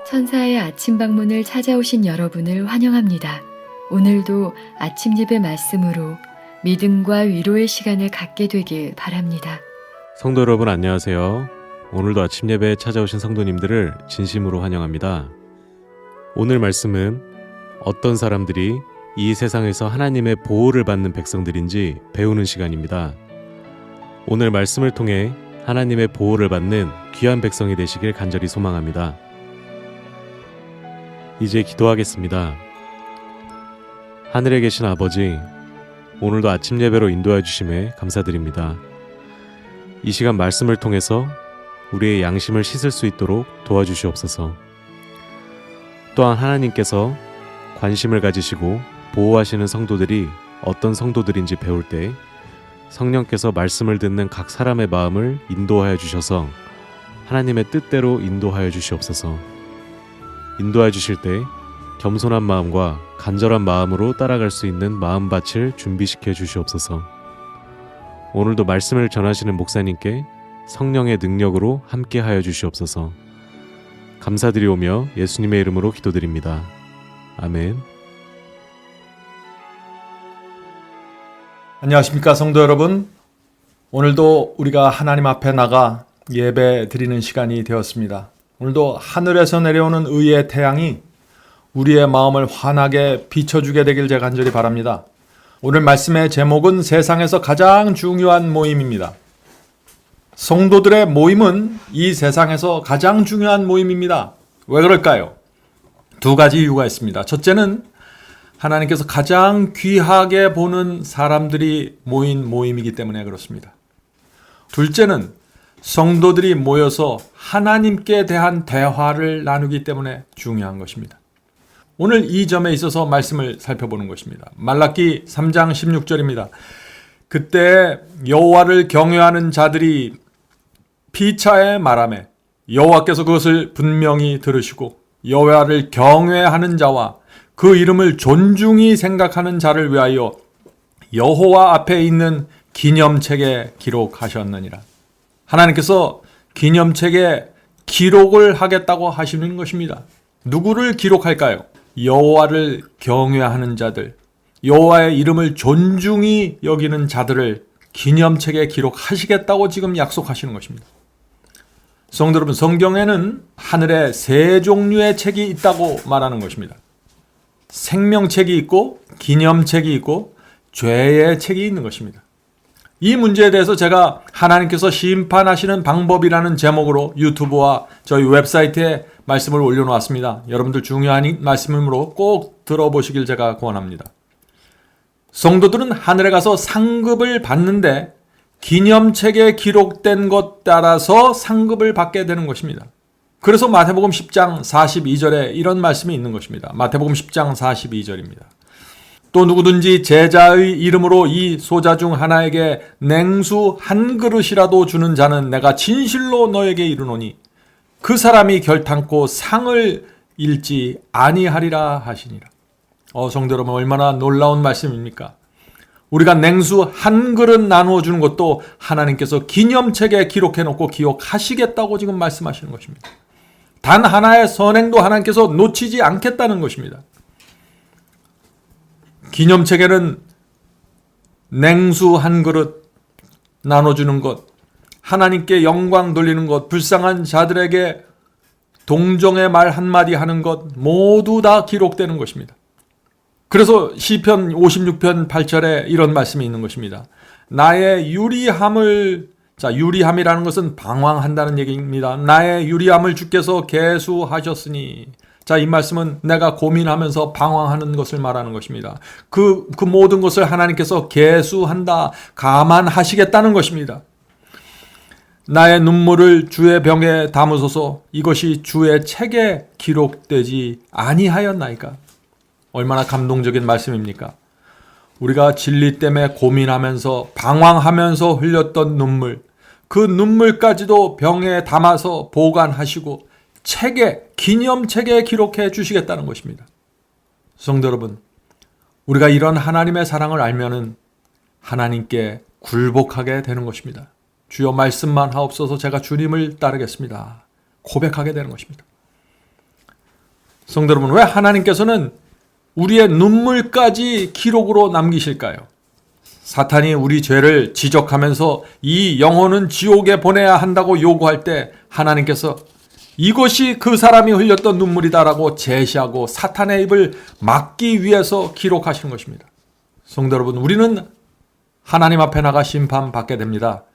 천사의 아침 방문을 찾아오신 여러분을 환영합니다. 오늘도 아침 예배 말씀으로 믿음과 위로의 시간을 갖게 되길 바랍니다. 성도 여러분 안녕하세요. 오늘도 아침 예배에 찾아오신 성도님들을 진심으로 환영합니다. 오늘 말씀은 어떤 사람들이 이 세상에서 하나님의 보호를 받는 백성들인지 배우는 시간입니다. 오늘 말씀을 통해 하나님의 보호를 받는 귀한 백성이 되시길 간절히 소망합니다. 이제 기도하겠습니다. 하늘에 계신 아버지, 오늘도 아침 예배로 인도해 주심에 감사드립니다. 이 시간 말씀을 통해서 우리의 양심을 씻을 수 있도록 도와주시옵소서. 또한 하나님께서 관심을 가지시고 보호하시는 성도들이 어떤 성도들인지 배울 때 성령께서 말씀을 듣는 각 사람의 마음을 인도하여 주셔서 하나님의 뜻대로 인도하여 주시옵소서. 인도하여 주실 때 겸손한 마음과 간절한 마음으로 따라갈 수 있는 마음밭을 준비시켜 주시옵소서. 오늘도 말씀을 전하시는 목사님께 성령의 능력으로 함께하여 주시옵소서. 감사드리오며 예수님의 이름으로 기도드립니다. 아멘. 안녕하십니까 성도 여러분. 오늘도 우리가 하나님 앞에 나가 예배 드리는 시간이 되었습니다. 오늘도 하늘에서 내려오는 의의 태양이 우리의 마음을 환하게 비춰주게 되길 제가 간절히 바랍니다. 오늘 말씀의 제목은 세상에서 가장 중요한 모임입니다. 성도들의 모임은 이 세상에서 가장 중요한 모임입니다. 왜 그럴까요? 두 가지 이유가 있습니다. 첫째는 하나님께서 가장 귀하게 보는 사람들이 모인 모임이기 때문에 그렇습니다. 둘째는 성도들이 모여서 하나님께 대한 대화를 나누기 때문에 중요한 것입니다. 오늘 이 점에 있어서 말씀을 살펴보는 것입니다. 말라기 3장 16절입니다. 그때 여호와를 경외하는 자들이 피차에 말하매 여호와께서 그것을 분명히 들으시고 여호와를 경외하는 자와 그 이름을 존중히 생각하는 자를 위하여 여호와 앞에 있는 기념책에 기록하셨느니라. 하나님께서 기념책에 기록을 하겠다고 하시는 것입니다. 누구를 기록할까요? 여호와를 경외하는 자들, 여호와의 이름을 존중히 여기는 자들을 기념책에 기록하시겠다고 지금 약속하시는 것입니다. 성도 여러분, 성경에는 하늘에 세 종류의 책이 있다고 말하는 것입니다. 생명책이 있고 기념책이 있고 죄의 책이 있는 것입니다. 이 문제에 대해서 제가 하나님께서 심판하시는 방법이라는 제목으로 유튜브와 저희 웹사이트에 말씀을 올려놓았습니다. 여러분들 중요한 말씀이므로 꼭 들어보시길 제가 권합니다. 성도들은 하늘에 가서 상급을 받는데 기념책에 기록된 것 따라서 상급을 받게 되는 것입니다. 그래서 마태복음 10장 42절에 이런 말씀이 있는 것입니다. 마태복음 10장 42절입니다. 또 누구든지 제자의 이름으로 이 소자 중 하나에게 냉수 한 그릇이라도 주는 자는 내가 진실로 너에게 이르노니 그 사람이 결탄코 상을 잃지 아니하리라 하시니라. 성도 여러분, 얼마나 놀라운 말씀입니까? 우리가 냉수 한 그릇 나누어 주는 것도 하나님께서 기념책에 기록해 놓고 기억하시겠다고 지금 말씀하시는 것입니다. 단 하나의 선행도 하나님께서 놓치지 않겠다는 것입니다. 기념책에는 냉수 한 그릇 나눠주는 것, 하나님께 영광 돌리는 것, 불쌍한 자들에게 동정의 말 한마디 하는 것 모두 다 기록되는 것입니다. 그래서 시편 56편 8절에 이런 말씀이 있는 것입니다. 나의 유리함을, 유리함이라는 것은 방황한다는 얘기입니다. 나의 유리함을 주께서 계수하셨으니, 이 말씀은 내가 고민하면서 방황하는 것을 말하는 것입니다. 그 모든 것을 하나님께서 계수한다, 감안하시겠다는 것입니다. 나의 눈물을 주의 병에 담으소서, 이것이 주의 책에 기록되지 아니하였나이까. 얼마나 감동적인 말씀입니까? 우리가 진리 때문에 고민하면서 방황하면서 흘렸던 눈물, 그 눈물까지도 병에 담아서 보관하시고 책에, 기념책에 기록해 주시겠다는 것입니다. 성도 여러분, 우리가 이런 하나님의 사랑을 알면은 하나님께 굴복하게 되는 것입니다. 주여 말씀만 하옵소서, 제가 주님을 따르겠습니다. 고백하게 되는 것입니다. 성도 여러분, 왜 하나님께서는 우리의 눈물까지 기록으로 남기실까요? 사탄이 우리 죄를 지적하면서 이 영혼은 지옥에 보내야 한다고 요구할 때 하나님께서 이것이 그 사람이 흘렸던 눈물이다라고 제시하고 사탄의 입을 막기 위해서 기록하시는 것입니다. 성도 여러분, 우리는 하나님 앞에 나가 심판받게 됩니다.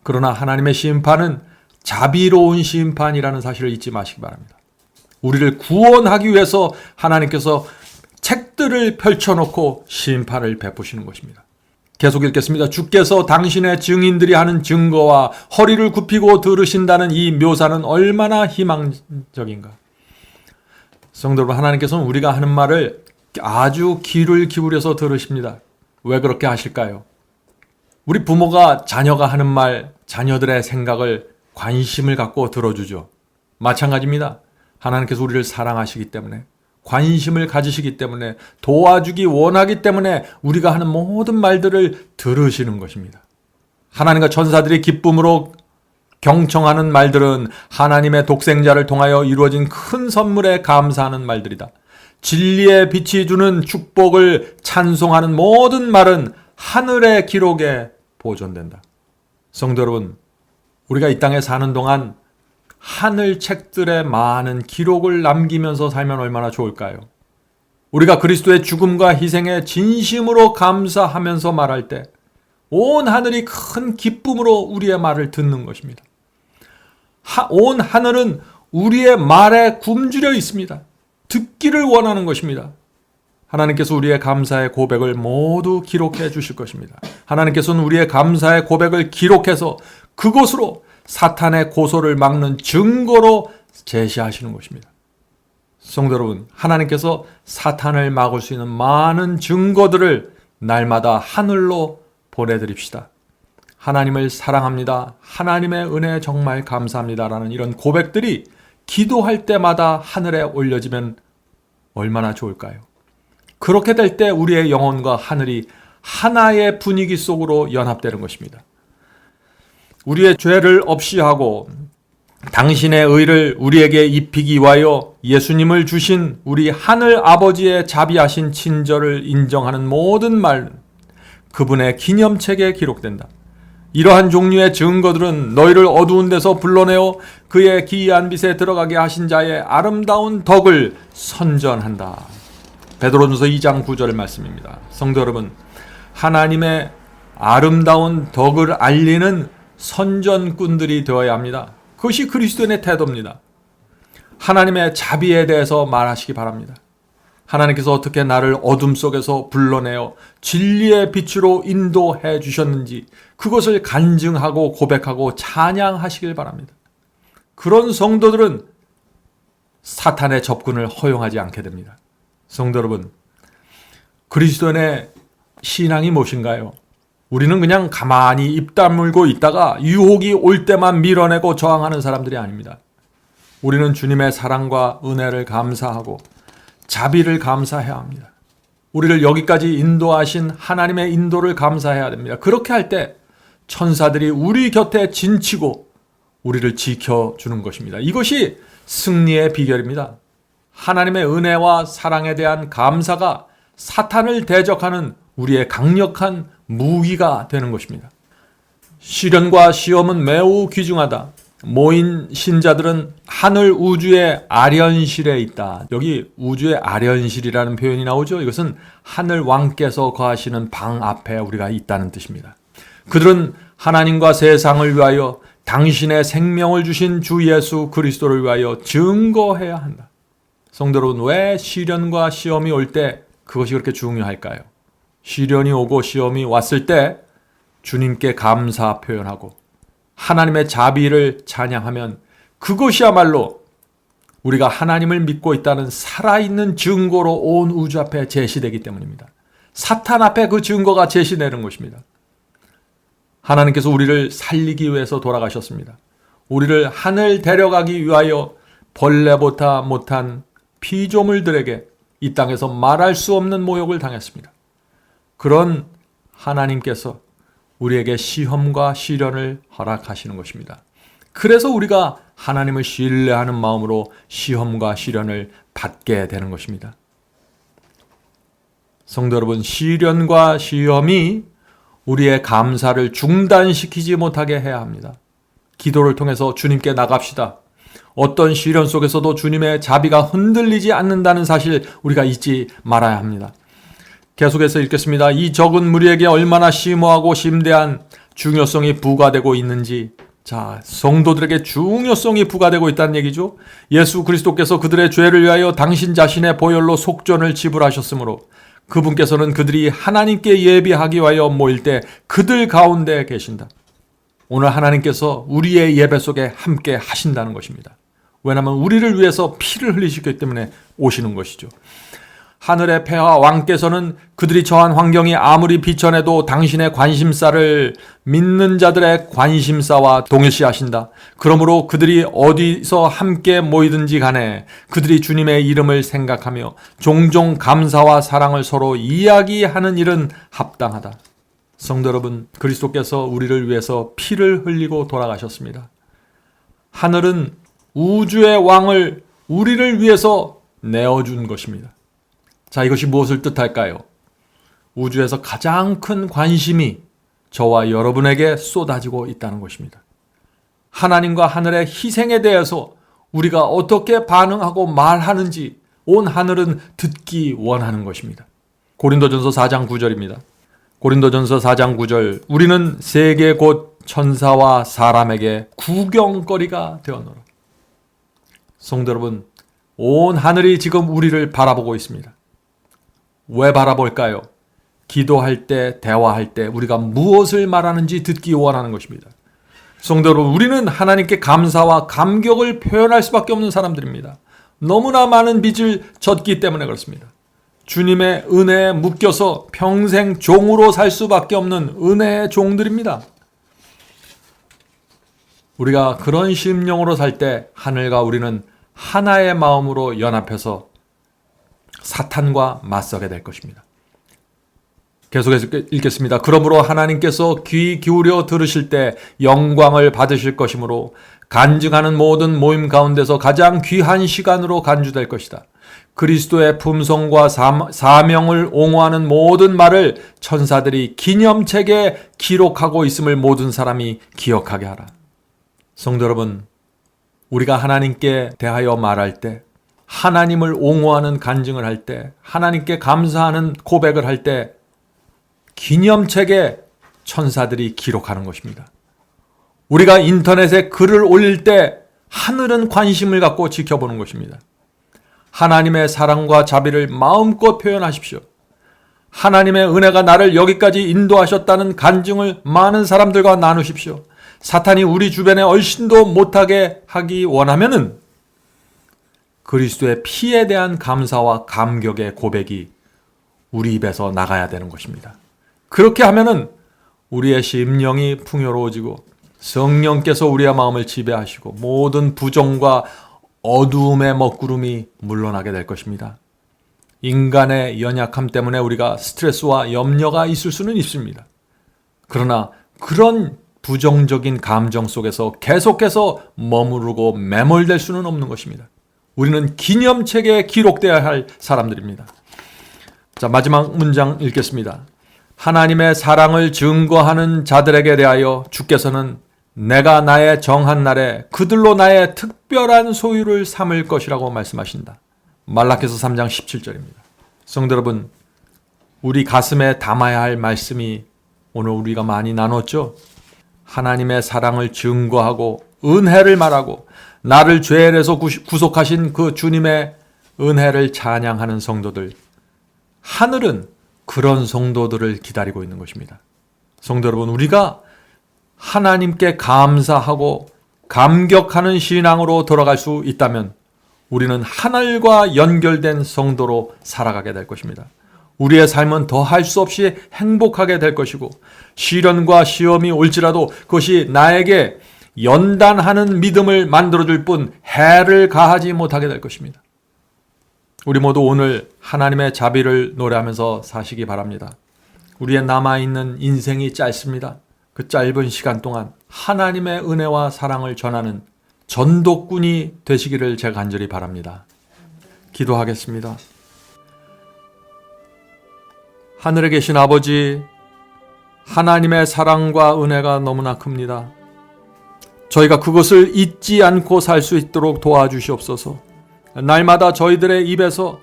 그러나 하나님의 심판은 자비로운 심판이라는 사실을 잊지 마시기 바랍니다. 우리를 구원하기 위해서 하나님께서 책들을 펼쳐놓고 심판을 베푸시는 것입니다. 계속 읽겠습니다. 주께서 당신의 증인들이 하는 증거와 허리를 굽히고 들으신다는 이 묘사는 얼마나 희망적인가. 성도 여러분, 하나님께서는 우리가 하는 말을 아주 귀를 기울여서 들으십니다. 왜 그렇게 하실까요? 우리 부모가 자녀가 하는 말, 자녀들의 생각을 관심을 갖고 들어주죠. 마찬가지입니다. 하나님께서 우리를 사랑하시기 때문에, 관심을 가지시기 때문에, 도와주기 원하기 때문에 우리가 하는 모든 말들을 들으시는 것입니다. 하나님과 천사들이 기쁨으로 경청하는 말들은 하나님의 독생자를 통하여 이루어진 큰 선물에 감사하는 말들이다. 진리의 빛이 주는 축복을 찬송하는 모든 말은 하늘의 기록에 보존된다. 성도 여러분, 우리가 이 땅에 사는 동안 하늘 책들에 많은 기록을 남기면서 살면 얼마나 좋을까요? 우리가 그리스도의 죽음과 희생에 진심으로 감사하면서 말할 때 온 하늘이 큰 기쁨으로 우리의 말을 듣는 것입니다. 온 하늘은 우리의 말에 굶주려 있습니다. 듣기를 원하는 것입니다. 하나님께서 우리의 감사의 고백을 모두 기록해 주실 것입니다. 하나님께서는 우리의 감사의 고백을 기록해서 그것으로 사탄의 고소를 막는 증거로 제시하시는 것입니다. 성도 여러분, 하나님께서 사탄을 막을 수 있는 많은 증거들을 날마다 하늘로 보내드립시다. 하나님을 사랑합니다. 하나님의 은혜 정말 감사합니다라는 이런 고백들이 기도할 때마다 하늘에 올려지면 얼마나 좋을까요? 그렇게 될 때 우리의 영혼과 하늘이 하나의 분위기 속으로 연합되는 것입니다. 우리의 죄를 없이 하고 당신의 의를 우리에게 입히기 위하여 예수님을 주신 우리 하늘 아버지의 자비하신 친절을 인정하는 모든 말은 그분의 기념책에 기록된다. 이러한 종류의 증거들은 너희를 어두운 데서 불러내어 그의 기이한 빛에 들어가게 하신 자의 아름다운 덕을 선전한다. 베드로전서 2장 9절 말씀입니다. 성도 여러분, 하나님의 아름다운 덕을 알리는 선전꾼들이 되어야 합니다. 그것이 그리스도인의 태도입니다. 하나님의 자비에 대해서 말하시기 바랍니다. 하나님께서 어떻게 나를 어둠 속에서 불러내어 진리의 빛으로 인도해 주셨는지 그것을 간증하고 고백하고 찬양하시길 바랍니다. 그런 성도들은 사탄의 접근을 허용하지 않게 됩니다. 성도 여러분, 그리스도인의 신앙이 무엇인가요? 우리는 그냥 가만히 입 다물고 있다가 유혹이 올 때만 밀어내고 저항하는 사람들이 아닙니다. 우리는 주님의 사랑과 은혜를 감사하고 자비를 감사해야 합니다. 우리를 여기까지 인도하신 하나님의 인도를 감사해야 됩니다. 그렇게 할 때 천사들이 우리 곁에 진치고 우리를 지켜주는 것입니다. 이것이 승리의 비결입니다. 하나님의 은혜와 사랑에 대한 감사가 사탄을 대적하는 우리의 강력한 무기가 되는 것입니다. 시련과 시험은 매우 귀중하다. 모인 신자들은 하늘 우주의 아련실에 있다. 여기 우주의 아련실이라는 표현이 나오죠. 이것은 하늘 왕께서 거하시는 방 앞에 우리가 있다는 뜻입니다. 그들은 하나님과 세상을 위하여 당신의 생명을 주신 주 예수 그리스도를 위하여 증거해야 한다. 성도 여러분, 왜 시련과 시험이 올 때 그것이 그렇게 중요할까요? 시련이 오고 시험이 왔을 때 주님께 감사 표현하고 하나님의 자비를 찬양하면 그것이야말로 우리가 하나님을 믿고 있다는 살아있는 증거로 온 우주 앞에 제시되기 때문입니다. 사탄 앞에 그 증거가 제시되는 것입니다. 하나님께서 우리를 살리기 위해서 돌아가셨습니다. 우리를 하늘 데려가기 위하여 벌레보다 못한 피조물들에게 이 땅에서 말할 수 없는 모욕을 당했습니다. 그런 하나님께서 우리에게 시험과 시련을 허락하시는 것입니다. 그래서 우리가 하나님을 신뢰하는 마음으로 시험과 시련을 받게 되는 것입니다. 성도 여러분, 시련과 시험이 우리의 감사를 중단시키지 못하게 해야 합니다. 기도를 통해서 주님께 나갑시다. 어떤 시련 속에서도 주님의 자비가 흔들리지 않는다는 사실 우리가 잊지 말아야 합니다. 계속해서 읽겠습니다. 이 적은 무리에게 얼마나 심오하고 심대한 중요성이 부과되고 있는지. 자, 성도들에게 중요성이 부과되고 있다는 얘기죠. 예수 그리스도께서 그들의 죄를 위하여 당신 자신의 보혈로 속전을 지불하셨으므로 그분께서는 그들이 하나님께 예비하기 위하여 모일 때 그들 가운데 계신다. 오늘 하나님께서 우리의 예배 속에 함께 하신다는 것입니다. 왜냐하면 우리를 위해서 피를 흘리시기 때문에 오시는 것이죠. 하늘의 폐하 왕께서는 그들이 처한 환경이 아무리 비천해도 당신의 관심사를 믿는 자들의 관심사와 동일시하신다. 그러므로 그들이 어디서 함께 모이든지 간에 그들이 주님의 이름을 생각하며 종종 감사와 사랑을 서로 이야기하는 일은 합당하다. 성도 여러분, 그리스도께서 우리를 위해서 피를 흘리고 돌아가셨습니다. 하늘은 우주의 왕을 우리를 위해서 내어준 것입니다. 자, 이것이 무엇을 뜻할까요? 우주에서 가장 큰 관심이 저와 여러분에게 쏟아지고 있다는 것입니다. 하나님과 하늘의 희생에 대해서 우리가 어떻게 반응하고 말하는지 온 하늘은 듣기 원하는 것입니다. 고린도전서 4장 9절입니다. 고린도전서 4장 9절, 우리는 세계 곧 천사와 사람에게 구경거리가 되었노라. 성도 여러분, 온 하늘이 지금 우리를 바라보고 있습니다. 왜 바라볼까요? 기도할 때, 대화할 때 우리가 무엇을 말하는지 듣기 원하는 것입니다. 성도 여러분, 우리는 하나님께 감사와 감격을 표현할 수밖에 없는 사람들입니다. 너무나 많은 빚을 졌기 때문에 그렇습니다. 주님의 은혜에 묶여서 평생 종으로 살 수밖에 없는 은혜의 종들입니다. 우리가 그런 심령으로 살 때 하늘과 우리는 하나의 마음으로 연합해서 사탄과 맞서게 될 것입니다. 계속해서 읽겠습니다. 그러므로 하나님께서 귀 기울여 들으실 때 영광을 받으실 것이므로 간증하는 모든 모임 가운데서 가장 귀한 시간으로 간주될 것이다. 그리스도의 품성과 사명을 옹호하는 모든 말을 천사들이 기념책에 기록하고 있음을 모든 사람이 기억하게 하라. 성도 여러분, 우리가 하나님께 대하여 말할 때, 하나님을 옹호하는 간증을 할 때, 하나님께 감사하는 고백을 할 때 기념책에 천사들이 기록하는 것입니다. 우리가 인터넷에 글을 올릴 때 하늘은 관심을 갖고 지켜보는 것입니다. 하나님의 사랑과 자비를 마음껏 표현하십시오. 하나님의 은혜가 나를 여기까지 인도하셨다는 간증을 많은 사람들과 나누십시오. 사탄이 우리 주변에 얼씬도 못하게 하기 원하면은 그리스도의 피에 대한 감사와 감격의 고백이 우리 입에서 나가야 되는 것입니다. 그렇게 하면은 우리의 심령이 풍요로워지고 성령께서 우리의 마음을 지배하시고 모든 부정과 어두움의 먹구름이 물러나게 될 것입니다. 인간의 연약함 때문에 우리가 스트레스와 염려가 있을 수는 있습니다. 그러나 그런 부정적인 감정 속에서 계속해서 머무르고 매몰될 수는 없는 것입니다. 우리는 기념책에 기록되어야 할 사람들입니다. 자, 마지막 문장 읽겠습니다. 하나님의 사랑을 증거하는 자들에게 대하여 주께서는 내가 나의 정한 날에 그들로 나의 특별한 소유를 삼을 것이라고 말씀하신다. 말라기서 3장 17절입니다. 성도 여러분, 우리 가슴에 담아야 할 말씀이 오늘 우리가 많이 나눴죠? 하나님의 사랑을 증거하고 은혜를 말하고 나를 죄에서 구속하신 그 주님의 은혜를 찬양하는 성도들, 하늘은 그런 성도들을 기다리고 있는 것입니다. 성도 여러분, 우리가 하나님께 감사하고 감격하는 신앙으로 돌아갈 수 있다면 우리는 하늘과 연결된 성도로 살아가게 될 것입니다. 우리의 삶은 더 할 수 없이 행복하게 될 것이고 시련과 시험이 올지라도 그것이 나에게 연단하는 믿음을 만들어줄 뿐 해를 가하지 못하게 될 것입니다. 우리 모두 오늘 하나님의 자비를 노래하면서 사시기 바랍니다. 우리의 남아있는 인생이 짧습니다. 그 짧은 시간 동안 하나님의 은혜와 사랑을 전하는 전도꾼이 되시기를 제가 간절히 바랍니다. 기도하겠습니다. 하늘에 계신 아버지, 하나님의 사랑과 은혜가 너무나 큽니다. 저희가 그것을 잊지 않고 살 수 있도록 도와주시옵소서. 날마다 저희들의 입에서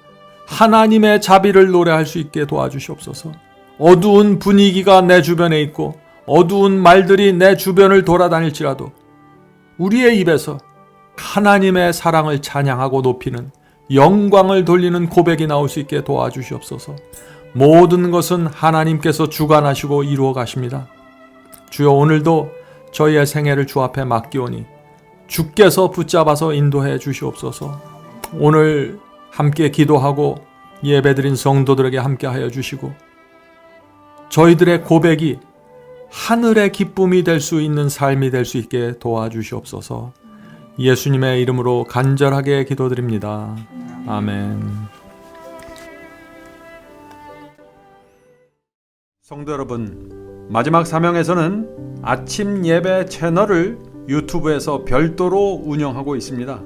하나님의 자비를 노래할 수 있게 도와주시옵소서. 어두운 분위기가 내 주변에 있고 어두운 말들이 내 주변을 돌아다닐지라도 우리의 입에서 하나님의 사랑을 찬양하고 높이는, 영광을 돌리는 고백이 나올 수 있게 도와주시옵소서. 모든 것은 하나님께서 주관하시고 이루어 가십니다. 주여, 오늘도 저희의 생애를 주 앞에 맡기오니 주께서 붙잡아서 인도해 주시옵소서. 오늘 함께 기도하고 예배드린 성도들에게 함께하여 주시고 저희들의 고백이 하늘의 기쁨이 될 수 있는 삶이 될 수 있게 도와주시옵소서. 예수님의 이름으로 간절하게 기도드립니다. 아멘. 성도 여러분, 마지막 사명에서는 아침 예배 채널을 유튜브에서 별도로 운영하고 있습니다.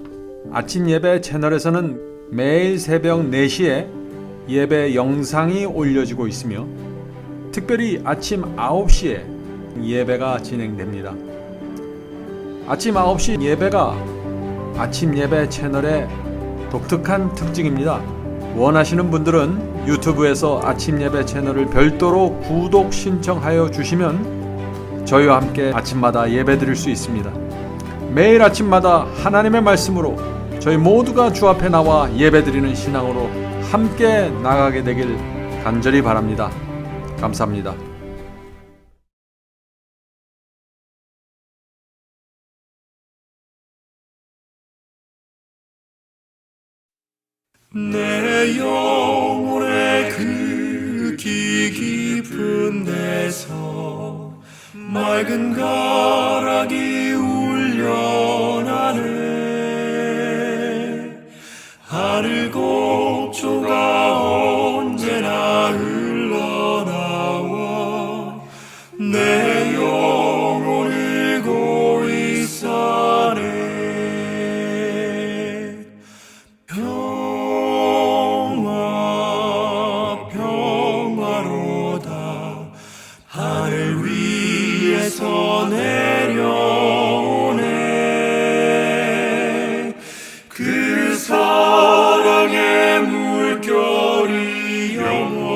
아침 예배 채널에서는 매일 새벽 4시에 예배 영상이 올려지고 있으며 특별히 아침 9시에 예배가 진행됩니다. 아침 9시 예배가 아침 예배 채널의 독특한 특징입니다. 원하시는 분들은 유튜브에서 아침 예배 채널을 별도로 구독 신청하여 주시면 저희와 함께 아침마다 예배 드릴 수 있습니다. 매일 아침마다 하나님의 말씀으로 저희 모두가 주 앞에 나와 예배 드리는 신앙으로 함께 나가게 되길 간절히 바랍니다. 감사합니다. 내 영혼의 그 깊은 데서 맑은 가락이 울려나네. 하늘 곡조가 언제나 흘러나와 내 영혼을 고이 싸네. 하늘 위에서 내려오네. 그 사랑의 물결이 영원토록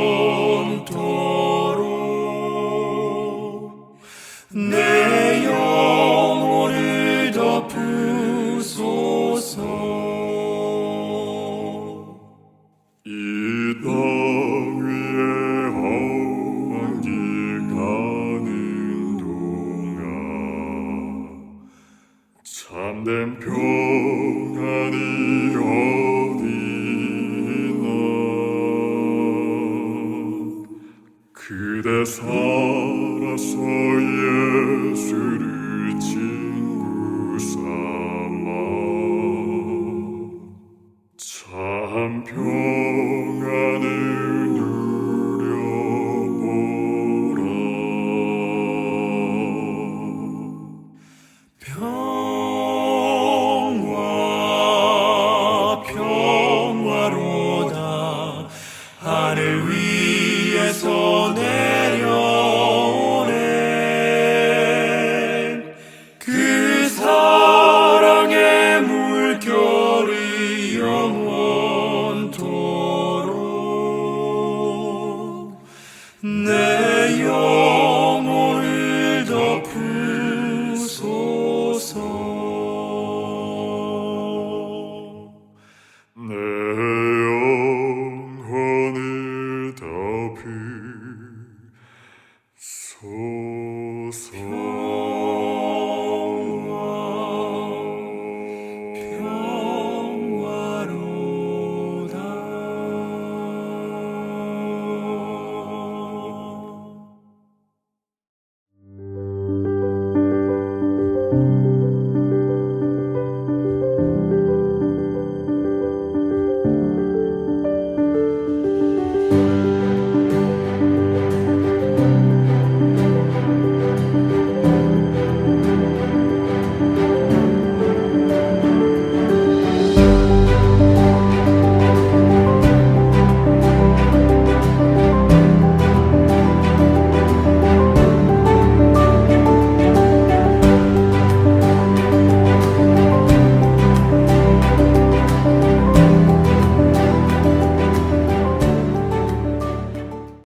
내 영혼을 덮으소서. 이 땅 위에 헛길 가는 동안 참된 평안이 어디나. 그대 살아서 예수를 친구 삼아 참 평안을